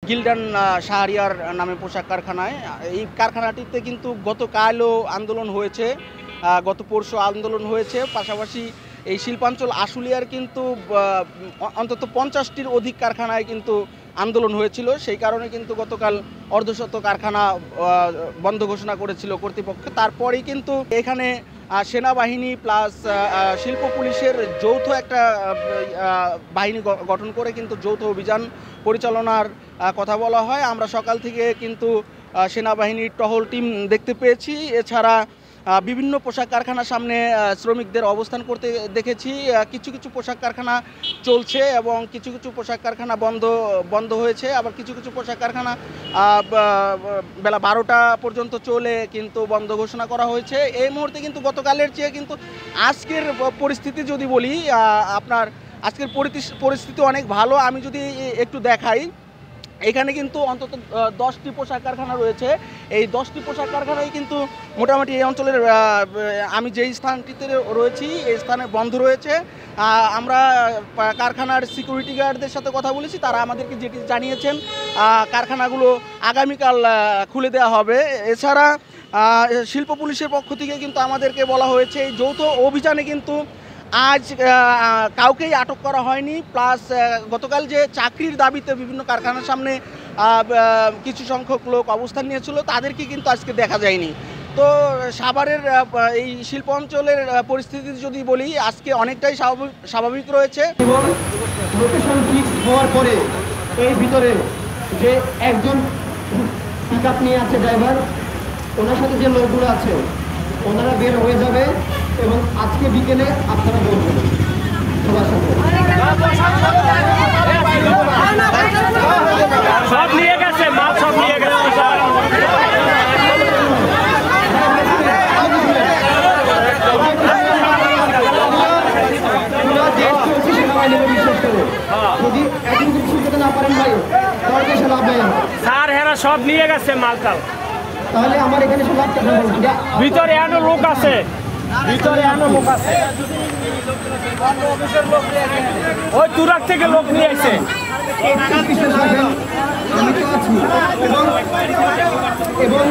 গিল্ডান শাহরিয়ার নামে পোশাক কারখানায়। এই কারখানাটিতে কিন্তু গতকালও আন্দোলন হয়েছে, গত পরশু আন্দোলন হয়েছে। পাশাপাশি এই শিল্পাঞ্চল আশুলিয়ার কিন্তু অন্তত 50টির অধিক কারখানায় কিন্তু আন্দোলন হয়েছিল। সেই কারণে কিন্তু গতকাল অর্ধশত কারখানা বন্ধ ঘোষণা করেছিল কর্তৃপক্ষ। তারপরেই কিন্তু এখানে সেনাবাহিনী প্লাস শিল্প পুলিশের যৌথ একটা বাহিনী গঠন করে কিন্তু যৌথ অভিযান পরিচালনার কথা বলা হয়। আমরা সকাল থেকে কিন্তু সেনাবাহিনীর টহল টিম দেখতে পেয়েছি। এছাড়া বিভিন্ন পোশাক কারখানার সামনে শ্রমিকদের অবস্থান করতে দেখেছি। কিছু কিছু পোশাক কারখানা চলছে এবং কিছু কিছু পোশাক কারখানা বন্ধ হয়েছে। আবার কিছু কিছু পোশাক কারখানা বেলা 12টা পর্যন্ত চলে কিন্তু বন্ধ ঘোষণা করা হয়েছে। এই মুহূর্তে কিন্তু গতকালের চেয়ে কিন্তু আজকের পরিস্থিতি যদি বলি, আপনার আজকের পরিস্থিতি অনেক ভালো। আমি যদি একটু দেখাই, এখানে কিন্তু অন্তত 10টি পোশাক কারখানা রয়েছে। এই 10টি পোশাক কারখানায় কিন্তু মোটামুটি এই অঞ্চলের আমি যেই স্থানটিতে রয়েছি এই স্থানে বন্ধ রয়েছে। আমরা কারখানার সিকিউরিটি গার্ডদের সাথে কথা বলেছি, তারা আমাদেরকে যেটি জানিয়েছেন কারখানাগুলো আগামীকাল খুলে দেওয়া হবে। এছাড়া শিল্প পুলিশের পক্ষ থেকে কিন্তু আমাদেরকে বলা হয়েছে এই যৌথ অভিযানে কিন্তু আজ কাউকেই আটক করা হয়নি। প্লাস গতকাল যে চাকরির দাবিতে বিভিন্ন কারখানার সামনে কিছু সংখ্যক লোক অবস্থান নিয়েছিল তাদেরকে কিন্তু আজকে দেখা যায়নি। তো সাভারের এই শিল্প অঞ্চলের পরিস্থিতি যদি বলি আজকে অনেকটাই স্বাভাবিক রয়েছে। এবং লোকেশন ফিক্স হওয়ার পরে এই ভিতরে যে একজন পিক আপ নিয়ে আছে ড্রাইভার, ওনার সাথে যে লোকগুলো আছে ওনারা বের হয়ে যাবে এবং আজকে বিকেলে আপনারা বলবেন সবার সাথে সব নিয়ে গেছে, মাল সব নিয়ে গেছে। যদি এখন কিছু করতে না পারেন ভাই তাহলে সে লাভ নেই। স্যার হেরা সব নিয়ে গেছে মালটাল। তাহলে আমার এখানে সব ভিতরে এনো লোক আছে, ভিতরে এনো লোক আছে, ওই তুরাক থেকে লোক নিয়ে আসে। আমি তো আছি এবং